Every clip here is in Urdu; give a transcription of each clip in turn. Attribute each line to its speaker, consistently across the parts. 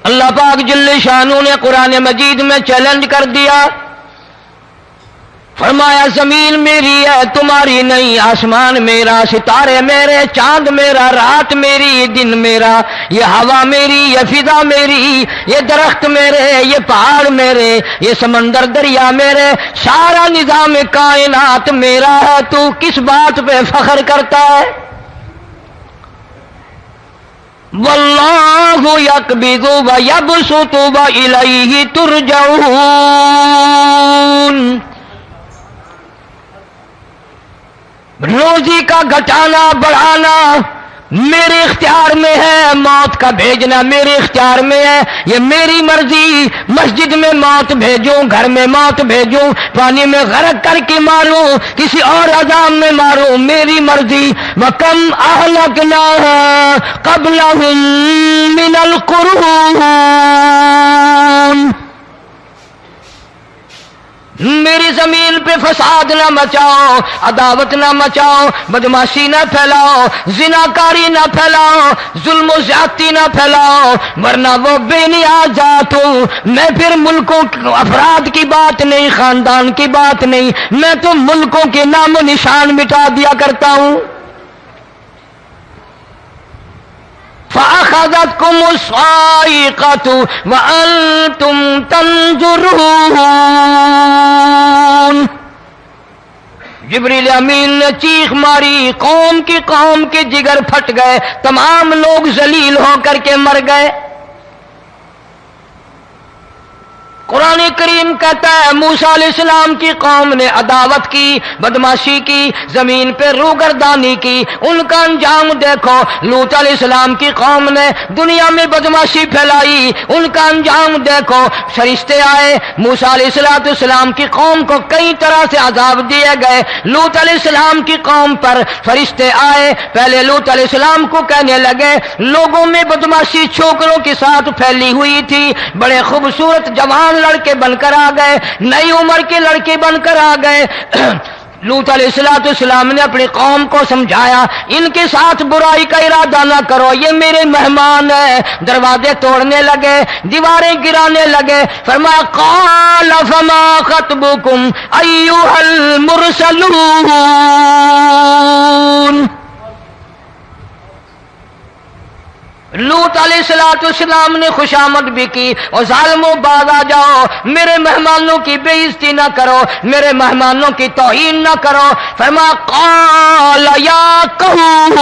Speaker 1: اللہ پاک جل شانہ نے قرآن مجید میں چیلنج کر دیا، فرمایا زمین میری ہے تمہاری نہیں، آسمان میرا، ستارے میرے، چاند میرا، رات میری، دن میرا، یہ ہوا میری، یہ فضا میری، یہ درخت میرے، یہ پہاڑ میرے، یہ سمندر دریا میرے، سارا نظام کائنات میرا ہے، تو کس بات پہ فخر کرتا ہے؟ واللہ یقبض ویبسط والیہ ترجعون، روزی کا گھٹانا بڑھانا میرے اختیار میں ہے، موت کا بھیجنا میرے اختیار میں ہے، یہ میری مرضی، مسجد میں موت بھیجوں، گھر میں موت بھیجوں، پانی میں غرق کر کے ماروں، کسی اور عذاب میں ماروں، میری مرضی۔ وَكَمْ أَهْلَكْنَا قَبْلَهُمْ مِنَ الْقُرُونِ، میری زمین پہ فساد نہ مچاؤ، عداوت نہ مچاؤ، بدماشی نہ پھیلاؤ، زناکاری نہ پھیلاؤ، ظلم و زیادتی نہ پھیلاؤ، ورنہ وہ بے نیاز ذات ہوں۔ میں پھر ملکوں افراد کی بات نہیں، خاندان کی بات نہیں، میں تو ملکوں کے نام و نشان مٹا دیا کرتا ہوں۔ فَأَخَذَتْكُمُ الصَّاعِقَةُ وَأَنْتُمْ تَنْظُرُونَ، جبریل امین نے چیخ ماری، قوم کے جگر پھٹ گئے، تمام لوگ ذلیل ہو کر کے مر گئے۔ قرآن کریم کہتا ہے موسیٰ علیہ السلام کی قوم نے عداوت کی، بدماشی کی، زمین پہ روگردانی کی، ان کا انجام دیکھو۔ لوط علیہ السلام کی قوم نے دنیا میں بدماشی پھیلائی، ان کا انجام دیکھو۔ فرشتے آئے، موسیٰ علیہ السلام کی قوم کو کئی طرح سے عذاب دیے گئے۔ لوط علیہ السلام کی قوم پر فرشتے آئے، پہلے لوط علیہ السلام کو کہنے لگے، لوگوں میں بدماشی چھوکروں کے ساتھ پھیلی ہوئی تھی، بڑے خوبصورت جوان لڑکے بن کر آ گئے، نئی عمر کے لڑکے بن کر آ گئے۔ لوط علیہ السلام نے اپنی قوم کو سمجھایا، ان کے ساتھ برائی کا ارادہ نہ کرو، یہ میرے مہمان ہیں۔ دروازے توڑنے لگے، دیواریں گرانے لگے، فرمایا قال فما خطبکم ایھا المرسلون، لوط علیہ السلام نے خوشامد بھی کی، اور ظالموں باز آ جاؤ، میرے مہمانوں کی بے عزتی نہ کرو، میرے مہمانوں کی توہین نہ کرو۔ فرمایا قال یا قوم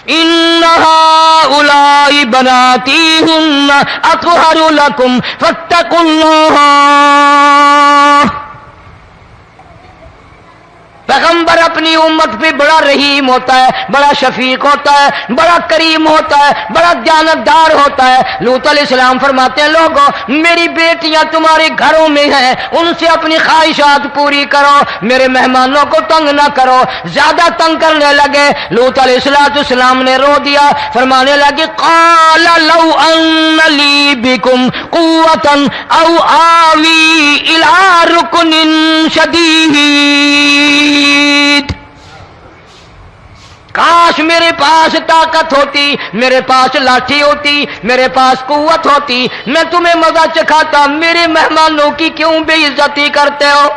Speaker 1: ان هؤلاء بناتی هن اطہر لکم فاتقوا اللہ۔ پیغمبر اپنی امت پہ بڑا رحیم ہوتا ہے، بڑا شفیق ہوتا ہے، بڑا کریم ہوتا ہے، بڑا دیانتدار ہوتا ہے۔ لوط علیہ السلام فرماتے ہیں لوگوں میری بیٹیاں تمہارے گھروں میں ہیں، ان سے اپنی خواہشات پوری کرو، میرے مہمانوں کو تنگ نہ کرو۔ زیادہ تنگ کرنے لگے، لوط علیہ السلام نے رو دیا، فرمانے لگے قال لو ان لی بکم قوة او آوی الی رکن شدید، کاش میرے پاس طاقت ہوتی، میرے پاس لاٹھی ہوتی، میرے پاس قوت ہوتی، میں تمہیں مزہ چکھاتا، میرے مہمانوں کی کیوں بے عزتی کرتے ہو؟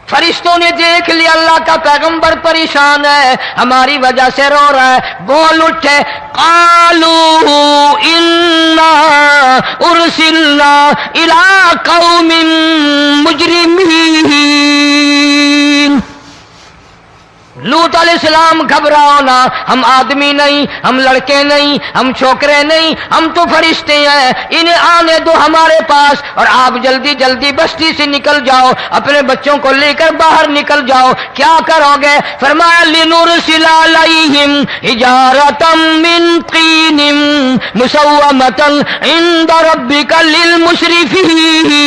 Speaker 1: فرشتوں نے دیکھ لیا اللہ کا پیغمبر پریشان ہے، ہماری وجہ سے رو رہا ہے، بول اٹھے قالوا انا ارسلنا الى قوم مجرمین۔ لوط علیہ السلام گھبراؤ نہ، ہم آدمی نہیں، ہم لڑکے نہیں، ہم چھوکرے نہیں، ہم تو فرشتے ہیں، انہیں آنے دو ہمارے پاس، اور آپ جلدی جلدی بستی سے نکل جاؤ، اپنے بچوں کو لے کر باہر نکل جاؤ۔ کیا کرو گے؟ فرمایا لنرسل علیہم حجارۃ من طین مسومۃ عند ربک للمسرفین،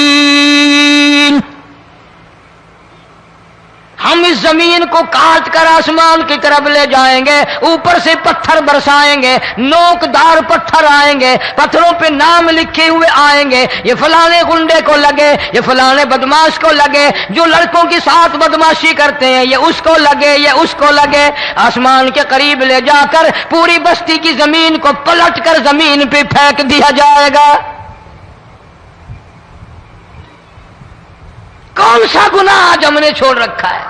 Speaker 1: ہم اس زمین کو کاٹ کر آسمان کی طرف لے جائیں گے، اوپر سے پتھر برسائیں گے، نوکدار پتھر آئیں گے، پتھروں پہ نام لکھے ہوئے آئیں گے، یہ فلانے گنڈے کو لگے، یہ فلانے بدماش کو لگے، جو لڑکوں کے ساتھ بدماشی کرتے ہیں یہ اس کو لگے، یہ اس کو لگے۔ آسمان کے قریب لے جا کر پوری بستی کی زمین کو پلٹ کر زمین پہ پھینک دیا جائے گا۔ کون سا گناہ آج ہم نے چھوڑ رکھا ہے؟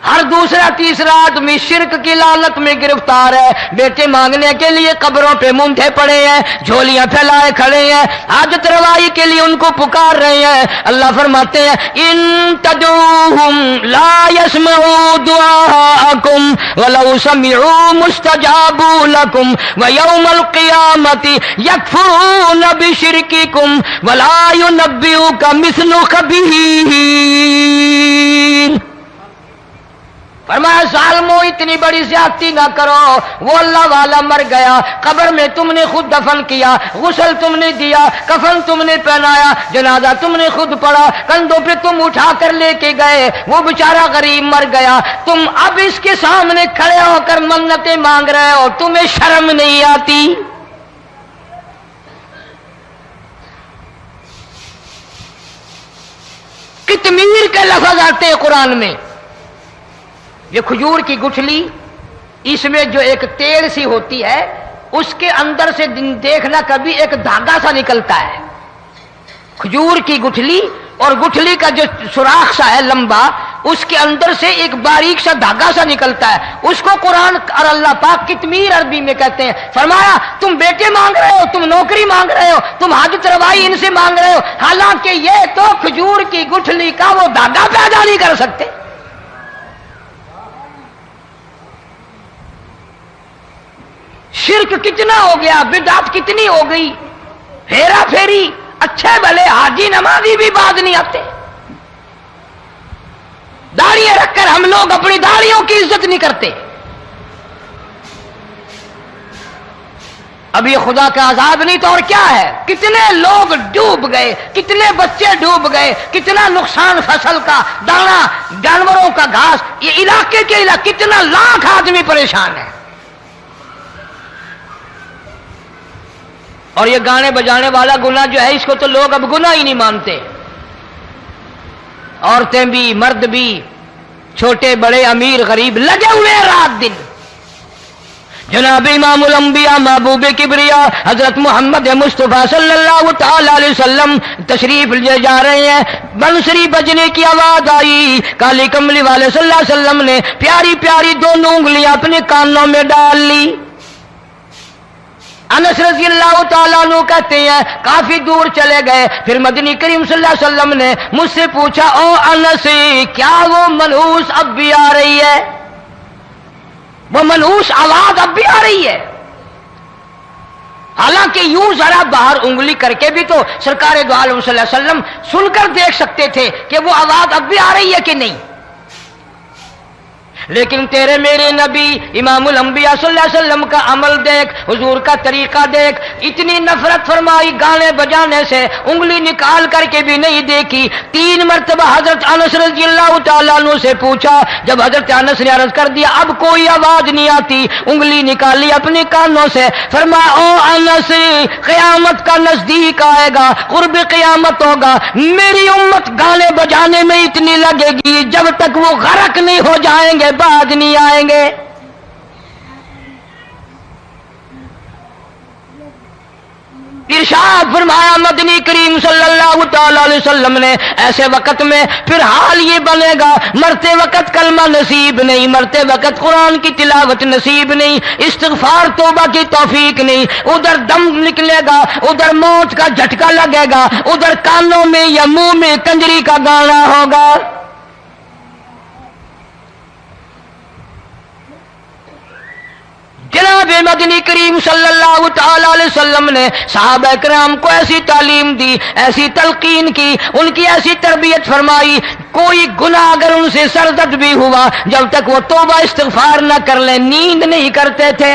Speaker 1: ہر دوسرا تیسرا آدمی شرک کی لعنت میں گرفتار ہے، بیٹے مانگنے کے لیے قبروں پہ مونٹھے پڑے ہیں، جھولیاں پھیلائے کھڑے ہیں، حاجت روائی کے لیے ان کو پکار رہے ہیں۔ اللہ فرماتے ہیں ان تدعوہم لا يسمعوا دعاءکم ولو سمعوا مستجابوا لکم ویوم القیامت یکفرون بشرککم ولا ینبئک مثل خبیر۔ فرمایا ظالمو اتنی بڑی زیادتی نہ کرو، وہ اللہ والا مر گیا، قبر میں تم نے خود دفن کیا، غسل تم نے دیا، کفن تم نے پہنایا، جنازہ تم نے خود پڑھا، کندھوں پہ تم اٹھا کر لے کے گئے، وہ بیچارہ غریب مر گیا، تم اب اس کے سامنے کھڑے ہو کر منتیں مانگ رہے ہو، تمہیں شرم نہیں آتی؟ قطمیر کے لفظ آتے ہیں قرآن میں۔ یہ کھجور کی گٹھلی، اس میں جو ایک تیل سی ہوتی ہے، اس کے اندر سے دیکھنا کبھی ایک دھاگا سا نکلتا ہے۔ کھجور کی گٹھلی اور گٹھلی کا جو سوراخ سا ہے لمبا، اس کے اندر سے ایک باریک سا دھاگا سا نکلتا ہے، اس کو قرآن اور اللہ پاک قطمیر عربی میں کہتے ہیں۔ فرمایا تم بیٹے مانگ رہے ہو، تم نوکری مانگ رہے ہو، تم حاجت روائی ان سے مانگ رہے ہو، حالانکہ یہ تو کھجور کی گٹھلی کا وہ دھاگا پیدا نہیں کر سکتے۔ شرک کتنا ہو گیا، بدعت کتنی ہو گئی، ہیرا پھیری، اچھے بھلے حاجی نمازی بھی بعد نہیں آتے۔ داڑیاں رکھ کر ہم لوگ اپنی داڑیوں کی عزت نہیں کرتے۔ اب یہ خدا کا عذاب نہیں تو اور کیا ہے؟ کتنے لوگ ڈوب گئے، کتنے بچے ڈوب گئے، کتنا نقصان فصل کا، دانا، جانوروں کا گھاس، یہ علاقے کے علاقے کتنا لاکھ آدمی پریشان ہے۔ اور یہ گانے بجانے والا گناہ جو ہے، اس کو تو لوگ اب گناہ ہی نہیں مانتے۔ عورتیں بھی، مرد بھی، چھوٹے بڑے، امیر غریب لگے ہوئے ہیں رات دن۔ جناب امام الانبیاء محبوب کبریا حضرت محمد مصطفیٰ صلی اللہ تعالی علیہ وسلم تشریف لے جا رہے ہیں، بنسری بجنے کی آواز آئی، کالی کملی والے صلی اللہ علیہ وسلم نے پیاری پیاری دونوں انگلیاں اپنے کانوں میں ڈال لی۔ انس رضی اللہ تعالیٰ عنہ کہتے ہیں کافی دور چلے گئے، پھر مدنی کریم صلی اللہ علیہ وسلم نے مجھ سے پوچھا او انس، کیا وہ منحوس اب بھی آ رہی ہے؟ وہ منحوس آواز اب بھی آ رہی ہے؟ حالانکہ یوں ذرا باہر انگلی کر کے بھی تو سرکار دو عالم صلی اللہ علیہ وسلم سن کر دیکھ سکتے تھے کہ وہ آواز اب بھی آ رہی ہے کہ نہیں۔ لیکن تیرے میرے نبی امام الانبیاء صلی اللہ علیہ وسلم کا عمل دیکھ، حضور کا طریقہ دیکھ، اتنی نفرت فرمائی گانے بجانے سے، انگلی نکال کر کے بھی نہیں دیکھی۔ 3 مرتبہ حضرت انس رضی اللہ تعالیٰ عنہ سے پوچھا، جب حضرت انس نے عرض کر دیا اب کوئی آواز نہیں آتی، انگلی نکالی اپنے کانوں سے، فرمایا او انس، قیامت کا نزدیک آئے گا، قرب قیامت ہوگا، میری امت گانے بجانے میں اتنی لگے گی جب تک وہ غرق نہیں ہو جائیں گے بعد نہیں آئیں گے۔ ارشاد فرمایا مدنی کریم صلی اللہ تعالی علیہ وسلم نے ایسے وقت میں پھر حال یہ بنے گا، مرتے وقت کلمہ نصیب نہیں، مرتے وقت قرآن کی تلاوت نصیب نہیں، استغفار توبہ کی توفیق نہیں، ادھر دم نکلے گا، ادھر موت کا جھٹکا لگے گا، ادھر کانوں میں یا منہ میں کنجری کا گانا ہوگا۔ جناب مدنی کریم صلی اللہ تعالی علیہ وسلم نے صحابہ کرام کو ایسی تعلیم دی، ایسی تلقین کی، ان کی ایسی تربیت فرمائی، کوئی گناہ اگر ان سے سرزد بھی ہوا، جب تک وہ توبہ استغفار نہ کر لیں نیند نہیں کرتے تھے۔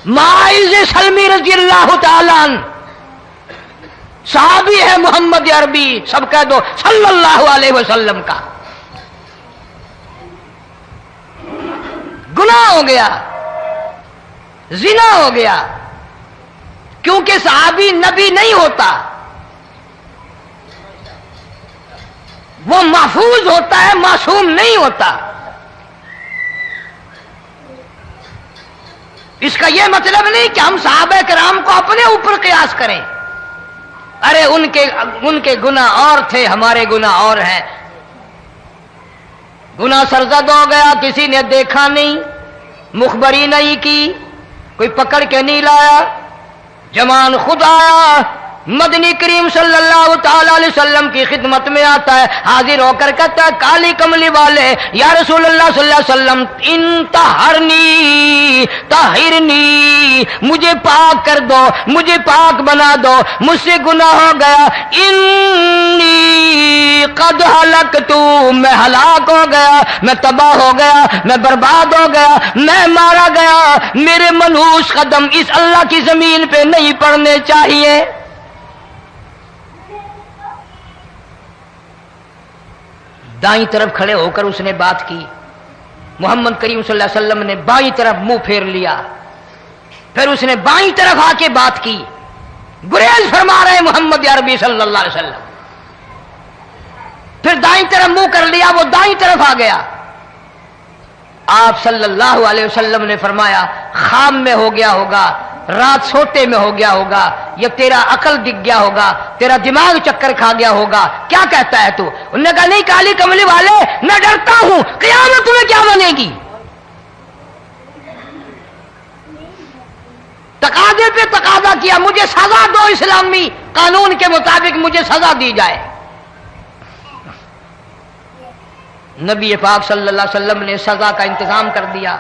Speaker 1: ماعز سلمی رضی اللہ تعالی عنہ صحابی ہے محمد عربی، سب کہہ دو صلی اللہ علیہ وسلم کا، گناہ ہو گیا، زنا ہو گیا، کیونکہ صحابی نبی نہیں ہوتا، وہ محفوظ ہوتا ہے، معصوم نہیں ہوتا۔ اس کا یہ مطلب نہیں کہ ہم صحابہ کرام کو اپنے اوپر قیاس کریں، ارے ان کے گناہ اور تھے، ہمارے گناہ اور ہیں۔ گناہ سرزد ہو گیا، کسی نے دیکھا نہیں، مخبری نہیں کی، کوئی پکڑ کے نہیں لایا، جمان خود آیا، مدنی کریم صلی اللہ تعالی علیہ وسلم کی خدمت میں آتا ہے، حاضر ہو کر کہتا ہے کالی کملی والے یا رسول اللہ صلی اللہ علیہ وسلم انطہرنی طہرنی، مجھے پاک کر دو، مجھے پاک بنا دو، مجھ سے گناہ ہو گیا، انی قد ہلکت، میں ہلاک ہو گیا، میں تباہ ہو گیا، میں برباد ہو گیا، میں مارا گیا، میرے منحوس قدم اس اللہ کی زمین پہ نہیں پڑنے چاہیے۔ دائیں طرف کھڑے ہو کر اس نے بات کی، محمد کریم صلی اللہ علیہ وسلم نے بائیں طرف منہ پھیر لیا، پھر اس نے بائیں طرف آ کے بات کی، گریز فرما رہے محمد عربی صلی اللہ علیہ وسلم، پھر دائیں طرف منہ کر لیا، وہ دائیں طرف آ گیا۔ آپ صلی اللہ علیہ وسلم نے فرمایا خواب میں ہو گیا ہوگا، رات سوتے میں ہو گیا ہوگا، یا تیرا عقل دکھ گیا ہوگا، تیرا دماغ چکر کھا گیا ہوگا، کیا کہتا ہے تو؟ انہوں نے کہا نہیں کالی کملی والے، میں ڈرتا ہوں قیامت میں کیا بنے گی، تقاضے پہ تقاضا کیا، مجھے سزا دو، اسلامی قانون کے مطابق مجھے سزا دی جائے۔ نبی پاک صلی اللہ علیہ وسلم نے سزا کا انتظام کر دیا۔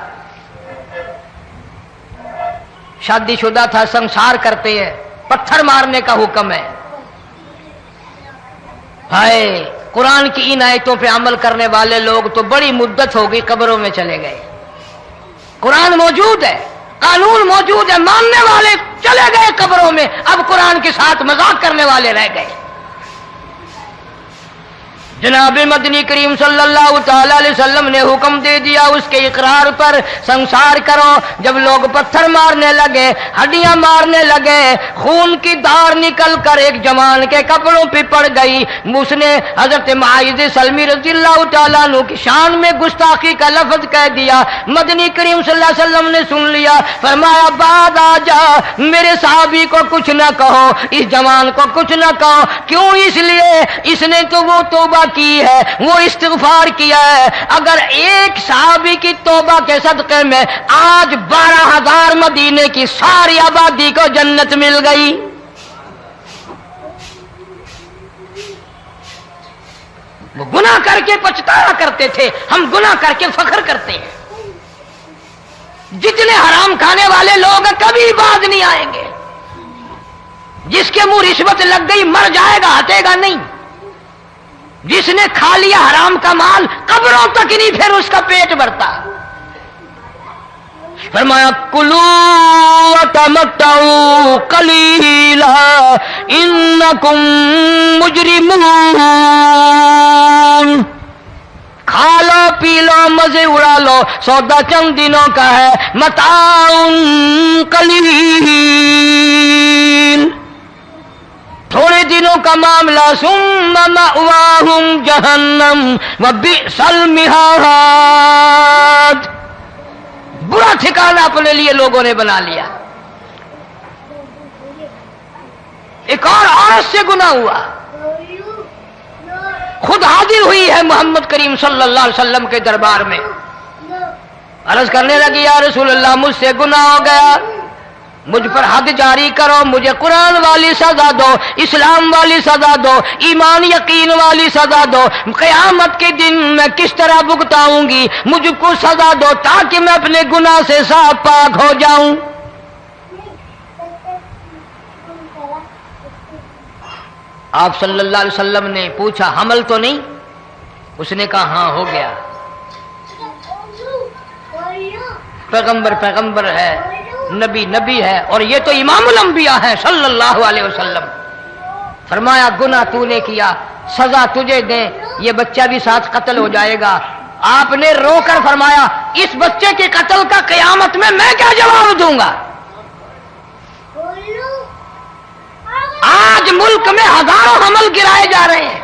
Speaker 1: شادی شدہ تھا، سنسار کرتے ہیں، پتھر مارنے کا حکم ہے۔ ہائے، قرآن کی ان آیتوں پہ عمل کرنے والے لوگ تو بڑی مدت ہو گئی قبروں میں چلے گئے۔ قرآن موجود ہے، قانون موجود ہے، ماننے والے چلے گئے قبروں میں، اب قرآن کے ساتھ مذاق کرنے والے رہ گئے۔ جناب مدنی کریم صلی اللہ تعالی علیہ وسلم نے حکم دے دیا اس کے اقرار پر سنسار کرو۔ جب لوگ پتھر مارنے لگے، ہڈیاں مارنے لگے، خون کی دھار نکل کر ایک جوان کے کپڑوں پہ پڑ گئی، اس نے حضرت معاذ سلمی رضی اللہ تعالیٰ عنہ کی شان میں گستاخی کا لفظ کہہ دیا۔ مدنی کریم صلی اللہ علیہ وسلم نے سن لیا، فرمایا بعد آ جا، میرے صحابی کو کچھ نہ کہو، اس جوان کو کچھ نہ کہو۔ کیوں؟ اس لیے اس نے تو وہ توبہ کی ہے، وہ استغفار کیا ہے۔ اگر ایک صحابی کی توبہ کے صدقے میں آج 12,000 مدینے کی ساری آبادی کو جنت مل گئی۔ وہ گناہ کر کے پچھتایا کرتے تھے، ہم گناہ کر کے فخر کرتے ہیں۔ جتنے حرام کھانے والے لوگ کبھی باز نہیں آئیں گے۔ جس کے منہ رشوت لگ گئی مر جائے گا، ہٹے گا نہیں۔ جس نے کھا لیا حرام کا مال قبروں تک نہیں پھر اس کا پیٹ بھرتا۔ فرمایا کلو وتمتعوا قلیلا انکم مجرمون، کھا لو پی لو مزے اڑا لو، سودا چند دنوں کا ہے، متاع قلیل، تھوڑے دنوں کا معاملہ، ثم مأواہم جہنم وبئس المہاد، برا ٹھکانہ اپنے لیے لوگوں نے بنا لیا۔ ایک اور عورت سے گناہ ہوا، خود حاضر ہوئی ہے محمد کریم صلی اللہ علیہ وسلم کے دربار میں، عرض کرنے لگی یا رسول اللہ مجھ سے گناہ ہو گیا، مجھ پر حد جاری کرو، مجھے قرآن والی سزا دو، اسلام والی سزا دو، ایمان یقین والی سزا دو، قیامت کے دن میں کس طرح بھگتاؤں گی، مجھ کو سزا دو تاکہ میں اپنے گناہ سے صاف پاک ہو جاؤں۔ آپ صلی اللہ علیہ وسلم نے پوچھا حمل تو نہیں؟ اس نے کہا ہاں ہو گیا۔ پیغمبر ہے، نبی ہے، اور یہ تو امام الانبیاء ہے صلی اللہ علیہ وسلم۔ فرمایا گناہ تو نے کیا، سزا تجھے دیں، یہ بچہ بھی ساتھ قتل ہو جائے گا۔ آپ نے رو کر فرمایا اس بچے کے قتل کا قیامت میں کیا جواب دوں گا؟ آج ملک میں ہزاروں حمل گرائے جا رہے ہیں،